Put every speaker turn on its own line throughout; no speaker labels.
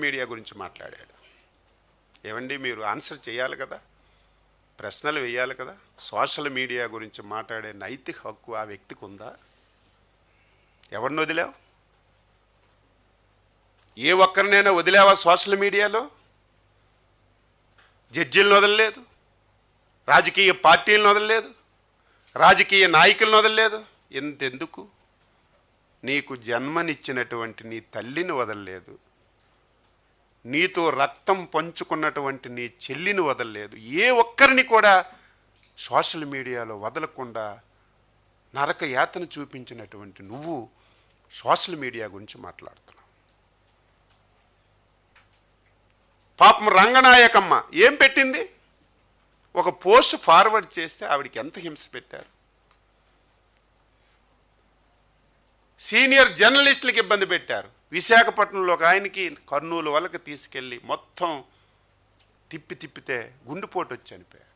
Media గురించి మాట్లాడాడు. ఏమండి, మీరు ఆన్సర్ చేయాలి కదా, ప్రశ్నలు వేయాలి కదా. సోషల్ మీడియా గురించి మాట్లాడే నైతిక హక్కు ఆ వ్యక్తికి ఉందా? ఎవరిని వదిలావు? ఏ ఒక్కరినైనా వదిలావా సోషల్ మీడియాలో? జడ్జీలను వదలలేదు, రాజకీయ పార్టీలను వదలలేదు, రాజకీయ నాయకులను వదలలేదు. ఎంతెందుకు? నీకు జన్మనిచ్చినటువంటి నీ తల్లిని వదలలేదు, నీతో రక్తం పంచుకున్నటువంటి నీ చెల్లిని వదలలేదు. ఏ ఒక్కరిని కూడా సోషల్ మీడియాలో వదలకుండా నరక యాతన చూపించినటువంటి నువ్వు సోషల్ మీడియా గురించి మాట్లాడుతున్నావు. పాపం రంగనాయకమ్మ ఏం పెట్టింది? ఒక పోస్ట్ ఫార్వర్డ్ చేస్తే ఆవిడికి ఎంత హింస పెట్టారు. సీనియర్ జర్నలిస్టులకు ఇబ్బంది పెట్టారు. విశాఖపట్నంలో ఒక ఆయనకి కర్నూలు వాళ్ళకి తీసుకెళ్ళి మొత్తం తిప్పితే గుండెపోటు వచ్చి చనిపోయారు.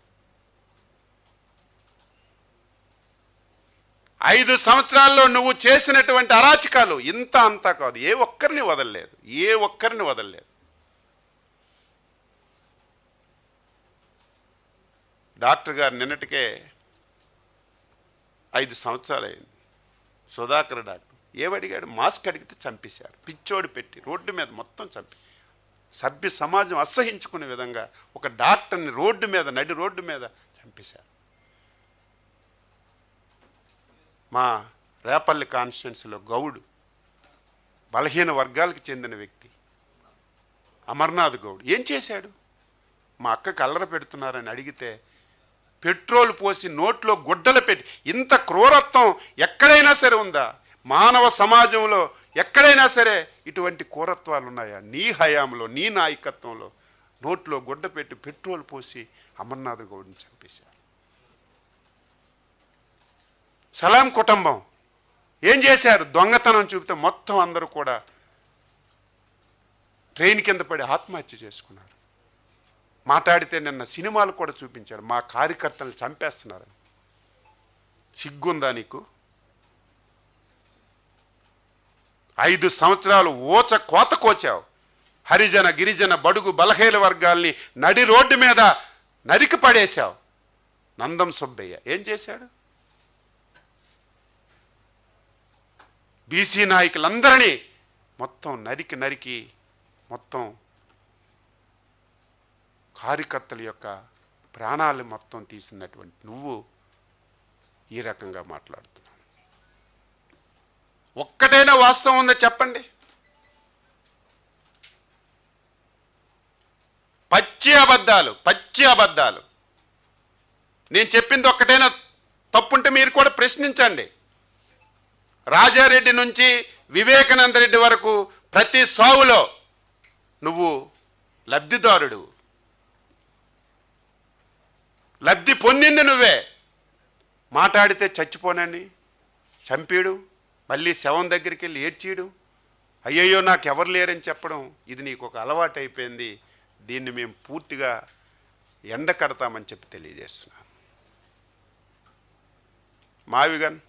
5 సంవత్సరాల్లో నువ్వు చేసినటువంటి అరాచకాలు ఇంత అంతా కాదు. ఏ ఒక్కరిని వదలలేదు. డాక్టర్ గారు నిన్నటికే 5 సంవత్సరాలు అయింది. సుధాకర్ డాక్టర్ ఏమడిగాడు? మాస్క్ అడిగితే చంపేశారు. పిచ్చోడు పెట్టి రోడ్డు మీద మొత్తం చంపి, సభ్య సమాజం అసహించుకునే విధంగా ఒక డాక్టర్ని నడి రోడ్డు మీద చంపేశారు. మా రేపల్లి కాన్స్టిట్యున్సీలో గౌడు, బలహీన వర్గాలకు చెందిన వ్యక్తి అమర్నాథ్ గౌడ్ ఏం చేశాడు? మా అక్కకి అల్లర పెడుతున్నారని అడిగితే పెట్రోల్ పోసి నోట్లో గుడ్డలు పెట్టి, ఇంత క్రూరత్వం ఎక్కడైనా సరే ఉందా? మానవ సమాజంలో ఎక్కడైనా సరే ఇటువంటి క్రూరత్వాలు ఉన్నాయా? నీ హయాంలో, నీ నాయకత్వంలో నోట్లో గుడ్డ పెట్టి పెట్రోల్ పోసి అమర్నాథ్ గౌడ్ని చంపేశారు. సలాం కుటుంబం ఏం చేశారు? దొంగతనం చూపితే మొత్తం అందరూ కూడా ట్రైన్ కింద పడి ఆత్మహత్య చేసుకున్నారు. మాట్లాడితే నిన్న సినిమాలు కూడా చూపించారు, మా కార్యకర్తలు చంపేస్తున్నారని. సిగ్గుందా నీకు? 5 సంవత్సరాలు కోత కోచావు. హరిజన గిరిజన బడుగు బలహీన వర్గాల్ని నడి రోడ్డు మీద నరికి పడేశావు. నందం సుబ్బయ్య ఏం చేశాడు? బీసీ నాయకులందరినీ మొత్తం నరికి మొత్తం కార్యకర్తల యొక్క ప్రాణాలు మొత్తం తీసినటువంటి నువ్వు ఈ రకంగా మాట్లాడుతున్నావు. ఒక్కటైనా వాస్తవం ఉందో చెప్పండి. పచ్చి అబద్ధాలు. నేను చెప్పింది ఒక్కటైనా తప్పుంటే మీరు కూడా ప్రశ్నించండి. రాజారెడ్డి నుంచి వివేకానంద రెడ్డి వరకు ప్రతి సావులో నువ్వు లబ్ధిదారుడు. లబ్ధి పొందింది నువ్వే. మాట్లాడితే చచ్చిపోనని చంపేడు, మళ్ళీ శవం దగ్గరికి వెళ్ళి ఏడ్చేయడం, అయ్యయ్యో నాకు ఎవరు లేరని చెప్పడం, ఇది నీకు ఒక అలవాటు అయిపోయింది. దీన్ని మేము పూర్తిగా ఎండ కడతామని చెప్పి తెలియజేస్తున్నాను. మావిగన్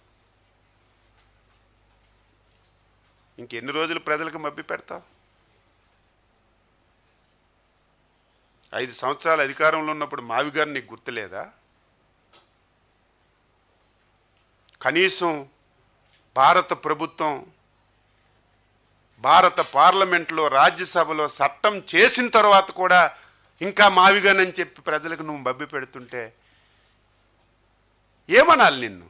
ఇంకెన్ని రోజులు ప్రజలకు మభ్య పెడతావు? 5 సంవత్సరాలు అధికారంలో ఉన్నప్పుడు మావిగారు నీకు గుర్తులేదా? కనీసం భారత ప్రభుత్వం, భారత పార్లమెంట్లో, రాజ్యసభలో చట్టం చేసిన తర్వాత కూడా ఇంకా మావిగానని చెప్పి ప్రజలకు నువ్వు మభ్య పెడుతుంటే ఏమనాలి? నిన్ను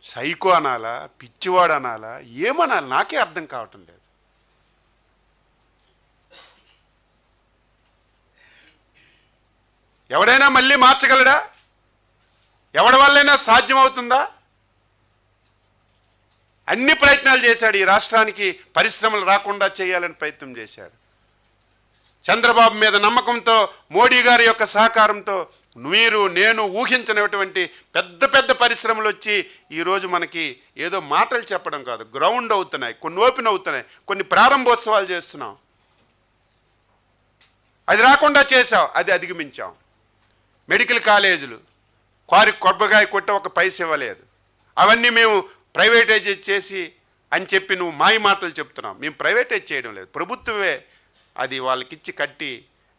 సైకో అనాలా, పిచ్చివాడు అనాలా, ఏమనాలి? నాకే అర్థం కావటం లేదు. ఎవడైనా మళ్ళీ మార్చగలడా? ఎవడి వల్లైనా సాధ్యమవుతుందా? అన్ని ప్రయత్నాలు చేశాడు. ఈ రాష్ట్రానికి పరిశ్రమలు రాకుండా చేయాలని ప్రయత్నం చేశాడు. చంద్రబాబు మీద నమ్మకంతో, మోడీ గారి యొక్క సహకారంతో మీరు నేను ఊహించినటువంటి పెద్ద పరిశ్రమలు వచ్చి ఈరోజు మనకి ఏదో మాటలు చెప్పడం కాదు, గ్రౌండ్ అవుతున్నాయి, కొన్ని ఓపెన్ అవుతున్నాయి, కొన్ని ప్రారంభోత్సవాలు చేస్తున్నాం. అది రాకుండా చేసావు, అది అధిగమించాం. మెడికల్ కాలేజీలు కొబ్బరికాయ కొట్ట ఒక పైస ఇవ్వలేదు. అవన్నీ మేము ప్రైవేటైజ్ చేసి అని చెప్పి నువ్వు మాయ మాటలు చెప్తున్నావు. మేము ప్రైవేటైజ్ చేయడం లేదు, ప్రభుత్వమే అది వాళ్ళకిచ్చి కట్టి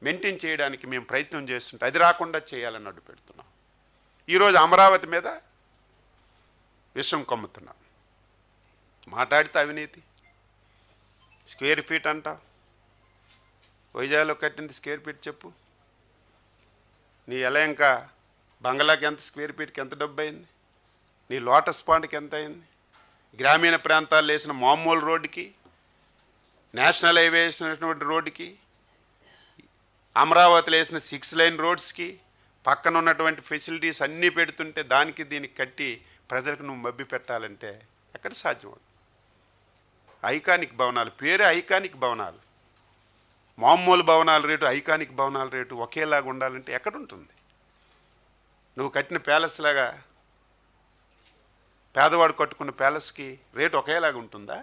మెయింటైన్ చేయడానికి మేము ప్రయత్నం చేస్తుంటే అది రాకుండా చేయాలని అడ్డు పెడుతున్నాం. ఈరోజు అమరావతి మీద విషం కమ్ముతున్నాం. మాట్లాడితే అవినీతి, స్క్వేర్ ఫీట్ అంటావు. వైజాగ్లో కట్టింది స్క్వేర్ ఫీట్ చెప్పు. నీ ఎలా ఇంకా బంగ్లాకి ఎంత స్క్వేర్ ఫీట్కి ఎంత డబ్బు అయింది? నీ లోటస్ పాండ్కి ఎంత అయింది? గ్రామీణ ప్రాంతాల్లో వేసిన మామూలు రోడ్డుకి, నేషనల్ హైవే వేసినటువంటి రోడ్డుకి, అమరావతిలో వేసిన 6 లైన్ రోడ్స్కి పక్కన ఉన్నటువంటి ఫెసిలిటీస్ అన్నీ పెడుతుంటే దానికి దీనికి కట్టి ప్రజలకు నువ్వు మభ్య పెట్టాలంటే ఎక్కడ సాధ్యమవుతుంది? ఐకానిక్ భవనాలు, పేరే ఐకానిక్ భవనాలు. మామూలు భవనాల రేటు, ఐకానిక్ భవనాల రేటు ఒకేలాగా ఉండాలంటే ఎక్కడుంటుంది? నువ్వు కట్టిన ప్యాలెస్ లాగా పేదవాడు కట్టుకున్న ప్యాలెస్కి రేటు ఒకేలాగా ఉంటుందా?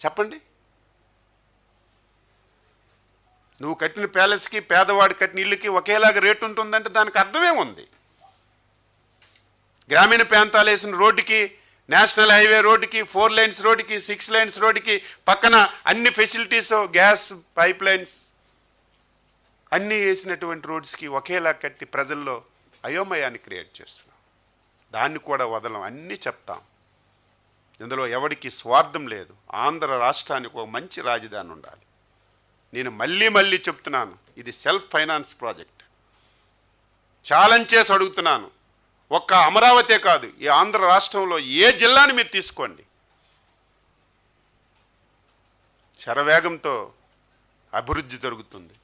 చెప్పండి. నువ్వు కట్టిన ప్యాలెస్కి పేదవాడు కట్టిన ఇల్లుకి ఒకేలాగా రేటు ఉంటుందంటే దానికి అర్థమేముంది? గ్రామీణ ప్రాంతాలు వేసిన రోడ్డుకి, నేషనల్ హైవే రోడ్డుకి, 4 లైన్స్ రోడ్డుకి, 6 లైన్స్ రోడ్డుకి పక్కన అన్ని ఫెసిలిటీస్, గ్యాస్ పైప్ లైన్స్ అన్నీ వేసినటువంటి రోడ్స్కి ఒకేలా కట్టి ప్రజల్లో అయోమయాన్ని క్రియేట్ చేస్తున్నాం. దాన్ని కూడా వదలం, అన్నీ చెప్తాం. ఇందులో ఎవరికి స్వార్థం లేదు. ఆంధ్ర రాష్ట్రానికి ఒక మంచి రాజధాని ఉండాలి. నేను మళ్ళీ మళ్ళీ చెప్తున్నాను, ఇది సెల్ఫ్ ఫైనాన్స్ ప్రాజెక్ట్. ఛాలెంజ్ చేసి అడుగుతున్నాను, ఒక్క అమరావతే కాదు, ఈ ఆంధ్ర రాష్ట్రంలో ఏ జిల్లాని మీరు తీసుకోండి, శరవేగంతో అభివృద్ధి జరుగుతుంది.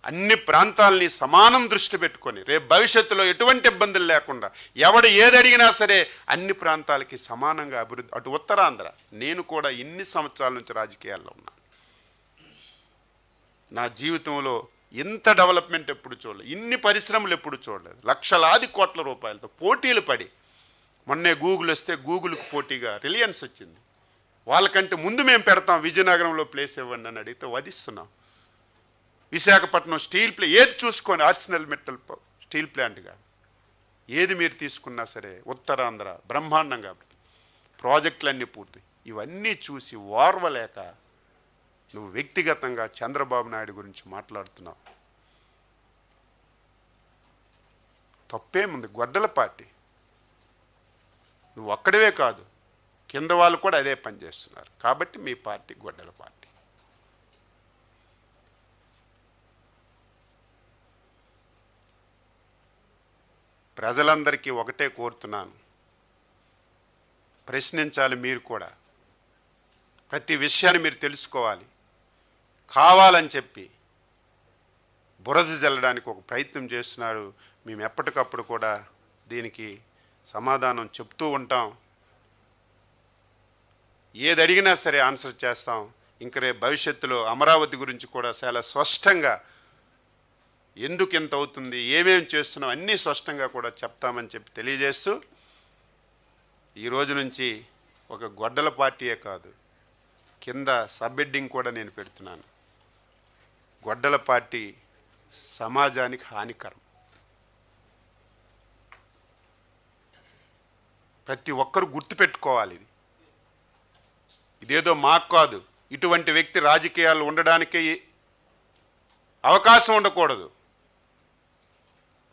అన్ని ప్రాంతాలని సమానం దృష్టి పెట్టుకొని రేపు భవిష్యత్తులో ఎటువంటి ఇబ్బందులు లేకుండా ఎవడు ఏది అడిగినా సరే అన్ని ప్రాంతాలకి సమానంగా అభివృద్ధి. అటు ఉత్తరాంధ్ర, నేను కూడా ఇన్ని సంవత్సరాల నుంచి రాజకీయాల్లో ఉన్నాను. నా జీవితంలో ఇంత డెవలప్మెంట్ ఎప్పుడు చూడలేదు, ఇన్ని పరిశ్రమలు ఎప్పుడు చూడలేదు. లక్షలాది కోట్ల రూపాయలతో పోటీలు పడి, మొన్నే గూగుల్ వస్తే గూగుల్కి పోటీగా రిలయన్స్ వచ్చింది. వాళ్ళకంటే ముందు మేము పెడతాం, విజయనగరంలో ప్లేస్ ఇవ్వండి అని అడిగితే వధిస్తున్నాం. విశాఖపట్నం స్టీల్ ప్లాంట్ ఏది చూసుకొని, ఆర్సెనల్ మెటల్ స్టీల్ ప్లాంట్ కానీ ఏది మీరు తీసుకున్నా సరే ఉత్తరాంధ్ర బ్రహ్మాండంగా ప్రాజెక్టులన్నీ పూర్తి. ఇవన్నీ చూసి ఓర్వలేక నువ్వు వ్యక్తిగతంగా చంద్రబాబు నాయుడు గురించి మాట్లాడుతున్నావు. తప్పేముంది? గొడ్డల పార్టీ. నువ్వు ఒక్కడివే కాదు, కింద వాళ్ళు కూడా అదే పని చేస్తున్నారు. కాబట్టి మీ పార్టీ గొడ్డల పార్టీ. ప్రజలందరికీ ఒకటే కోరుతున్నాను, ప్రశ్నించాలి. మీరు కూడా ప్రతి విషయాన్ని మీరు తెలుసుకోవాలి. కావాలని చెప్పి బురద జల్లడానికి ఒక ప్రయత్నం చేస్తున్నారు. మేము ఎప్పటికప్పుడు కూడా దీనికి సమాధానం చెప్తూ ఉంటాం. ఏది అడిగినా సరే ఆన్సర్ చేస్తాం. ఇంక రేపు భవిష్యత్తులో అమరావతి గురించి కూడా చాలా స్పష్టంగా ఎందుకు ఎంత అవుతుంది, ఏమేమి చేస్తున్నాం అన్నీ స్పష్టంగా కూడా చెప్తామని చెప్పి తెలియజేస్తూ, ఈరోజు నుంచి ఒక గొడ్డల పార్టీయే కాదు, కింద సబ్ హెడ్డింగ్ కూడా నేను పెడుతున్నాను. గొడ్డల పార్టీ సమాజానికి హానికరం. ప్రతి ఒక్కరు గుర్తుపెట్టుకోవాలి. ఇదేదో మాకు కాదు, ఇటువంటి వ్యక్తి రాజకీయాలు ఉండడానికి అవకాశం ఉండకూడదు.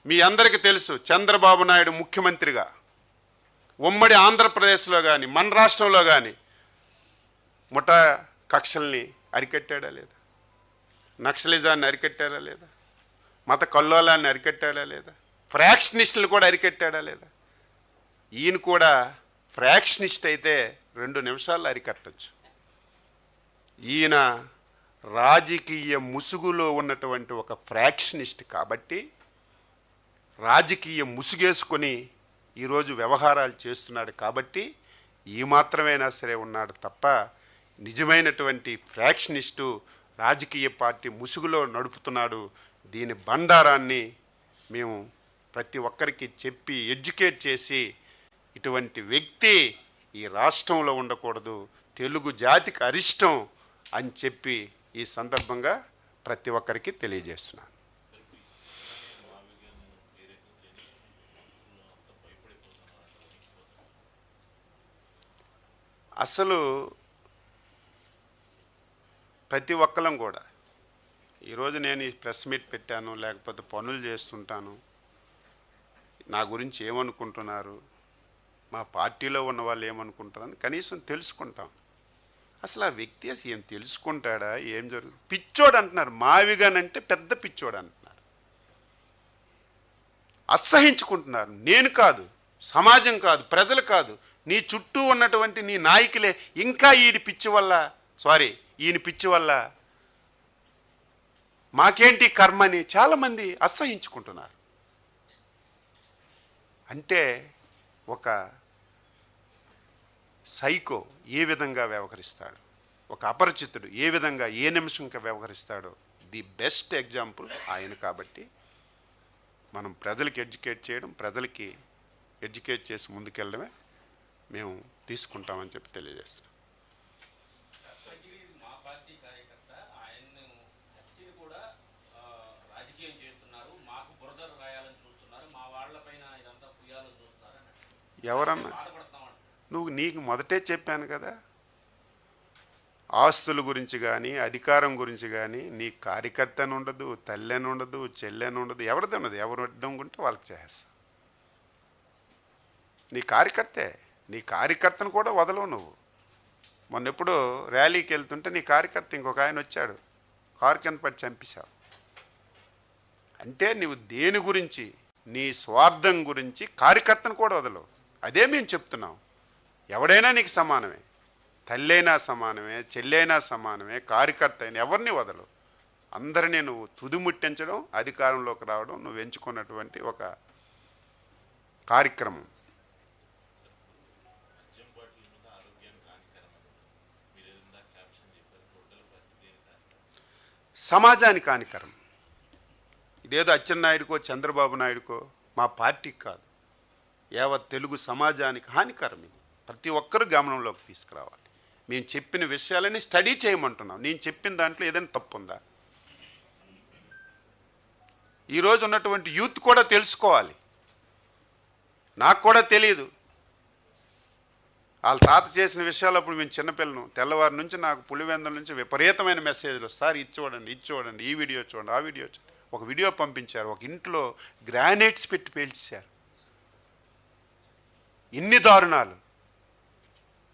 మీ అందరికీ తెలుసు, చంద్రబాబు నాయుడు ముఖ్యమంత్రిగా ఉమ్మడి ఆంధ్రప్రదేశ్లో కానీ మన రాష్ట్రంలో కానీ ముఠా కక్షల్ని అరికట్టాడా లేదా? నక్సలిజాన్ని అరికట్టాడా లేదా? మత కల్లోలాన్ని అరికట్టాడా లేదా? ఫ్రాక్షనిస్టులు కూడా అరికట్టాడా లేదా? ఈయన కూడా ఫ్రాక్షనిస్ట్ అయితే 2 నిమిషాల్లో అరికట్టచ్చు. ఈయన రాజకీయ ముసుగులో ఉన్నటువంటి ఒక ఫ్రాక్షనిస్ట్ కాబట్టి రాజకీయ ముసుగేసుకొని ఈరోజు వ్యవహారాలు చేస్తున్నాడు. కాబట్టి ఈ మాత్రమైనా సరే ఉన్నాడు తప్ప నిజమైనటువంటి ఫ్రాక్షనిస్టు రాజకీయ పార్టీ ముసుగులో నడుపుతున్నాడు. దీని బండారాన్ని మేము ప్రతి ఒక్కరికి చెప్పి ఎడ్యుకేట్ చేసి ఇటువంటి వ్యక్తి ఈ రాష్ట్రంలో ఉండకూడదు, తెలుగు జాతికి అరిష్టం అని చెప్పి ఈ సందర్భంగా ప్రతి ఒక్కరికి తెలియజేస్తున్నాను. అసలు ప్రతి ఒక్కరం కూడా ఈరోజు నేను ఈ ప్రెస్ మీట్ పెట్టాను, లేకపోతే పనులు చేస్తుంటాను, నా గురించి ఏమనుకుంటున్నారు, మా పార్టీలో ఉన్న వాళ్ళు ఏమనుకుంటారని కనీసం తెలుసుకుంటాం. అసలు ఆ వ్యక్తి అసలు ఏం తెలుసుకుంటాడా, ఏం జరుగుతుంది? పిచ్చోడు అంటున్నారు, మావిగానంటే పెద్ద పిచ్చోడు అంటున్నారు, అసహించుకుంటున్నారు. నేను కాదు, సమాజం కాదు, ప్రజలు కాదు, నీ చుట్టూ ఉన్నటువంటి నీ నాయకులే ఇంకా ఈయన పిచ్చి వల్ల మాకేంటి కర్మని చాలామంది అసహించుకుంటున్నారు. అంటే ఒక సైకో ఏ విధంగా వ్యవహరిస్తాడు, ఒక అపరిచితుడు ఏ విధంగా ఏ నిమిషంగా వ్యవహరిస్తాడో ది బెస్ట్ ఎగ్జాంపుల్ ఆయన. కాబట్టి మనం ప్రజలకి ఎడ్యుకేట్ చేయడం, ప్రజలకి ఎడ్యుకేట్ చేసి ముందుకెళ్ళడమే మేము తీసుకుంటామని చెప్పి తెలియజేస్తాం. ఎవరన్నా నీకు మొదటే చెప్పాను కదా, ఆస్తుల గురించి కానీ అధికారం గురించి కానీ నీ కార్యకర్త అని ఉండదు, తల్లి అని ఉండదు, చెల్లి అని ఉండదు, ఎవరిది ఉండదు. ఎవరు అడ్డం ఉంటే వాళ్ళకి చేస్తా. నీ కార్యకర్తను కూడా వదలవు నువ్వు. మొన్న ఎప్పుడో ర్యాలీకి వెళ్తుంటే నీ కార్యకర్త ఇంకొక ఆయన వచ్చాడు, కారు కింద పడి చంపేశావు. అంటే నువ్వు దేని గురించి, నీ స్వార్థం గురించి కార్యకర్తను కూడా వదలవు. అదే మేము చెప్తున్నాం. ఎవడైనా నీకు సమానమే, తల్లైనా సమానమే, చెల్లైనా సమానమే, కార్యకర్త అయినా ఎవరిని వదలవు. అందరినీ నువ్వు తుదిముట్టించడం, అధికారంలోకి రావడం నువ్వు ఎంచుకున్నటువంటి ఒక కార్యక్రమం. సమాజానికి హానికరం. ఇదేదో అచ్చెన్నాయుడుకో చంద్రబాబు నాయుడుకో మా పార్టీకి కాదు, యావత్ తెలుగు సమాజానికి హానికరం. ఇది ప్రతి ఒక్కరూ గమనంలోకి తీసుకురావాలి. మేము చెప్పిన విషయాలని స్టడీ చేయమంటున్నాం. నేను చెప్పిన దాంట్లో ఏదైనా తప్పు ఉందా? ఈరోజు ఉన్నటువంటి యూత్ కూడా తెలుసుకోవాలి. నాకు కూడా తెలియదు. వాళ్ళ తాత చేసిన విషయాలు అప్పుడు మేము చిన్నపిల్లను, తెల్లవారి నుంచి నాకు పులివెందుల నుంచి విపరీతమైన మెసేజ్లు, సార్ ఇది చూడండి, ఈ వీడియో చూడండి, ఆ వీడియో చూడండి. ఒక వీడియో పంపించారు, ఒక ఇంట్లో గ్రానైట్స్ పెట్టి పేల్చేశారు. ఇన్ని దారుణాలు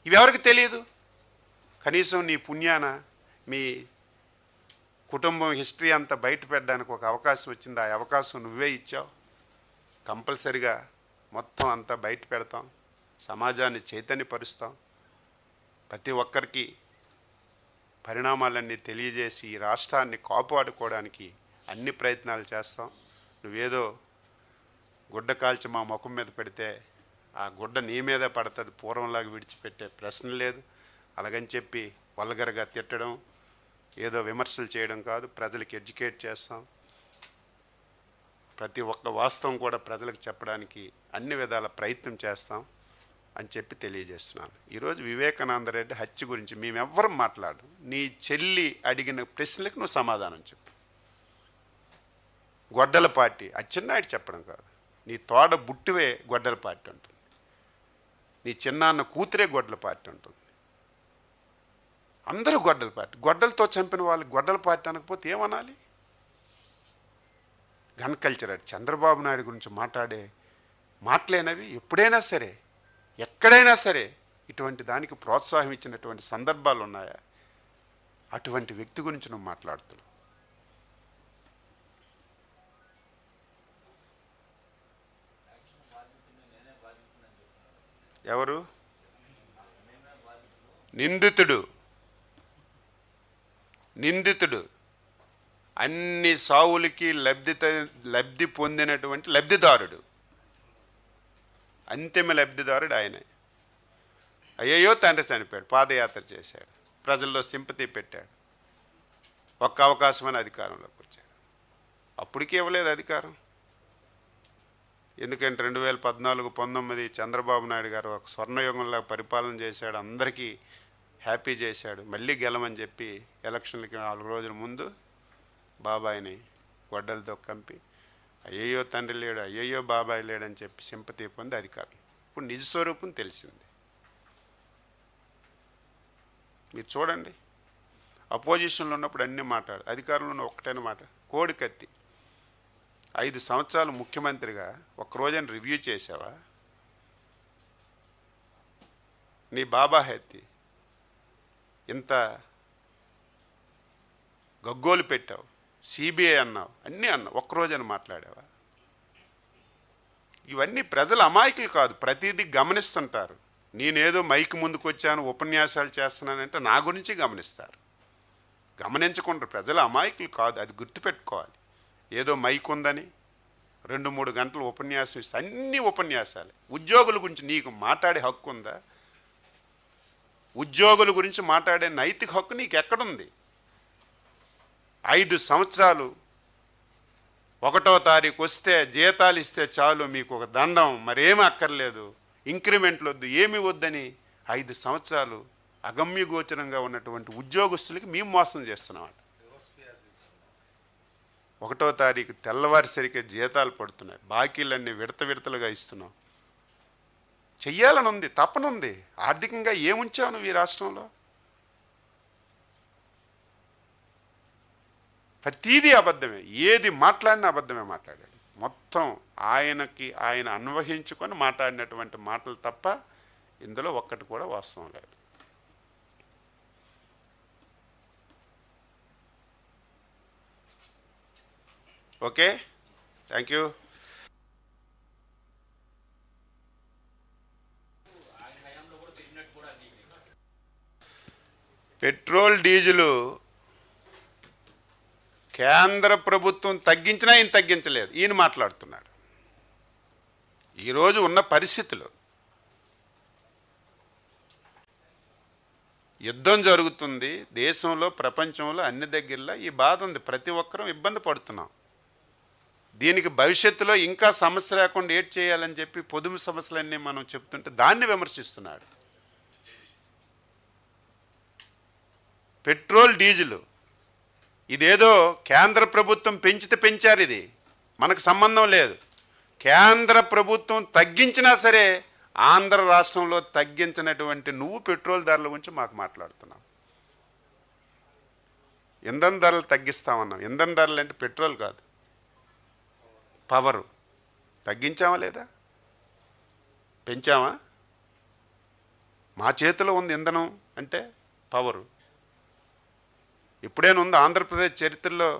ఇవి ఎవరికి తెలియదు? కనీసం నీ పుణ్యాన మీ కుటుంబం హిస్టరీ అంతా బయట పెట్టడానికి ఒక అవకాశం వచ్చింది. ఆ అవకాశం నువ్వే ఇచ్చావు. కంపల్సరిగా మొత్తం అంతా బయట పెడతాం, సమాజాన్ని చైతన్యపరుస్తాం, ప్రతి ఒక్కరికి పరిణామాలన్నీ తెలియజేసి ఈ రాష్ట్రాన్ని కాపాడుకోవడానికి అన్ని ప్రయత్నాలు చేస్తాం. నువ్వేదో గుడ్డ కాల్చి మా ముఖం మీద పెడితే ఆ గుడ్డ నీ మీదే పడుతుంది, పూర్వంలాగా విడిచిపెట్టే ప్రశ్న లేదు. అలాగని చెప్పి వల్గర్గా తిట్టడం, ఏదో విమర్శలు చేయడం కాదు. ప్రజలకు ఎడ్యుకేట్ చేస్తాం. ప్రతి ఒక్క వాస్తవం కూడా ప్రజలకు చెప్పడానికి అన్ని విధాల ప్రయత్నం చేస్తాం అని చెప్పి తెలియజేస్తున్నాను. ఈరోజు వివేకానంద రెడ్డి హత్య గురించి మేమెవ్వరం మాట్లాడు. నీ చెల్లి అడిగిన ప్రశ్నలకు నువ్వు సమాధానం చెప్పు. గొడ్డల పార్టీ అచ్చెన్నాయుడు చెప్పడం కాదు, నీ తోడ బుట్టువే గొడ్డల పార్టీ ఉంటుంది, నీ చిన్నాన్న కూతురే గొడ్డల పార్టీ ఉంటుంది. అందరూ గొడ్డల పార్టీ. గొడ్డలతో చంపిన వాళ్ళు గొడ్డల పార్టీ అనకపోతే ఏమనాలి? Gun culture. చంద్రబాబు నాయుడు గురించి మాట్లాడే మాటలేనవి. ఎప్పుడైనా సరే, ఎక్కడైనా సరే ఇటువంటి దానికి ప్రోత్సాహం ఇచ్చినటువంటి సందర్భాలు ఉన్నాయా? అటువంటి వ్యక్తి గురించి నువ్వు మాట్లాడుతున్నావు. ఎవరు? నిందితుడు అన్ని సావులకి లబ్ధి పొందినటువంటి లబ్ధిదారుడు, అంతిమ లబ్ధిదారుడు ఆయనే. అయ్యయ్యో తండ్రి చనిపోయాడు, పాదయాత్ర చేశాడు, ప్రజల్లో సింపతి పెట్టాడు, ఒక్క అవకాశమైన అధికారంలోకి వచ్చాడు. అప్పటికి ఇవ్వలేదు అధికారం. ఎందుకంటే 2014-19 చంద్రబాబు నాయుడు గారు ఒక స్వర్ణయుగంలో పరిపాలన చేశాడు, అందరికీ హ్యాపీ చేశాడు. మళ్ళీ గెలమని చెప్పి ఎలక్షన్లకి 4 రోజుల ముందు బాబాయిని గొడ్డలతో కంపి అయ్యయ్యో తండ్రి లేడు, అయ్యయ్యో బాబాయ్ లేడని చెప్పి సింపతి పొంది అధికారులు. ఇప్పుడు నిజ స్వరూపం తెలిసింది. మీరు చూడండి, అపోజిషన్లో ఉన్నప్పుడు అన్నీ మాట్లాడు, అధికారంలో ఉన్న ఒక్కటైన మాట. కోడికత్తి 5 సంవత్సరాలు ముఖ్యమంత్రిగా ఒక్కరోజైనా రివ్యూ చేసావా? నీ బాబా హత్య ఇంత గగ్గోలు పెట్టావు, సిబిఐ అన్నావు, అన్నీ అన్నావు, ఒక్కరోజైనా మాట్లాడావా? ఇవన్నీ ప్రజలు అమాయకులు కాదు, ప్రతిదీ గమనిస్తుంటారు. నేనేదో మైక్ ముందుకు వచ్చాను, ఉపన్యాసాలు చేస్తున్నానంటే నా గురించి గమనిస్తారు. గమనించకుండా ప్రజలు అమాయకులు కాదు, అది గుర్తుపెట్టుకోవాలి. ఏదో మైక్ ఉందని 2-3 గంటలు ఉపన్యాసం ఇస్తే అన్ని ఉపన్యాసాలే. ఉద్యోగుల గురించి నీకు మాట్లాడే హక్కు ఉందా? ఉద్యోగుల గురించి మాట్లాడే నైతిక హక్కు నీకు ఎక్కడుంది? 5 సంవత్సరాలు 1వ తారీఖు వస్తే జీతాలు ఇస్తే చాలు, మీకు ఒక దండం, మరేమీ అక్కర్లేదు, ఇంక్రిమెంట్లు వద్దు, ఏమి వద్దని 5 సంవత్సరాలు అగమ్యగోచరంగా ఉన్నటువంటి ఉద్యోగస్తులకి మేము మోసం చేస్తున్నాం. 1వ తారీఖు తెల్లవారిసరికే జీతాలు పడుతున్నాయి, బాకీలన్నీ విడతలుగా ఇస్తున్నాం. చెయ్యాలని ఉంది, తప్పనుంది. ఆర్థికంగా ఏముంచావు నువ్వు ఈ రాష్ట్రంలో? ప్రతీదీ అబద్ధమే, ఏది మాట్లాడినా అబద్ధమే మాట్లాడాడు. మొత్తం ఆయన అన్వహించుకొని మాట్లాడినటువంటి మాటలు తప్ప ఇందులో ఒక్కటి కూడా వాస్తవం లేదు. Okay, thank you. Petrol diesel కేంద్ర ప్రభుత్వం తగ్గించినా ఈయన తగ్గించలేదు, ఈయన మాట్లాడుతున్నాడు. ఈరోజు ఉన్న పరిస్థితులు, యుద్ధం జరుగుతుంది దేశంలో, ప్రపంచంలో అన్ని దగ్గరలో ఈ బాధ ఉంది. ప్రతి ఒక్కరూ ఇబ్బంది పడుతున్నాం. దీనికి భవిష్యత్తులో ఇంకా సమస్య లేకుండా ఏడ్ చేయాలని చెప్పి పొదుపు సమస్యలన్నీ మనం చెప్తుంటే దాన్ని విమర్శిస్తున్నాడు. పెట్రోల్ డీజిల్ ఇదేదో కేంద్ర ప్రభుత్వం పెంచితే పెంచారు, ఇది మనకు సంబంధం లేదు. కేంద్ర ప్రభుత్వం తగ్గించినా సరే ఆంధ్ర రాష్ట్రంలో తగ్గించినటువంటి నువ్వు పెట్రోల్ ధరల గురించి మాకు మాట్లాడుతున్నావు. ఇంధన ధరలు తగ్గిస్తామన్నాం. ఇంధన ధరలు అంటే పెట్రోల్ కాదు, పవరు. తగ్గించామా లేదా? పెంచామా? మా చేతిలో ఉంది ఇంధనం అంటే పవరు. ఎప్పుడైనా ఉందా ఆంధ్రప్రదేశ్ చరిత్రలో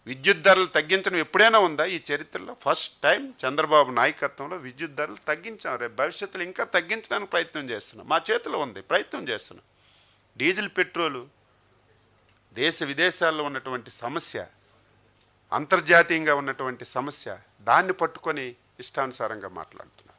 విద్యుత్ ధరలు తగ్గించడం? ఎప్పుడైనా ఉందా ఈ చరిత్రలో? ఫస్ట్ టైం చంద్రబాబు నాయకత్వంలో విద్యుత్ ధరలు తగ్గించాం. రేపు భవిష్యత్తులో ఇంకా తగ్గించడానికి ప్రయత్నం చేస్తున్నాం. మా చేతిలో ఉంది, ప్రయత్నం చేస్తున్నాం. డీజిల్, పెట్రోలు దేశ విదేశాల్లో ఉన్నటువంటి సమస్య, అంతర్జాతీయంగా ఉన్నటువంటి సమస్య, దాన్ని పట్టుకొని ఇష్టానుసారంగా మాట్లాడుతున్నాం.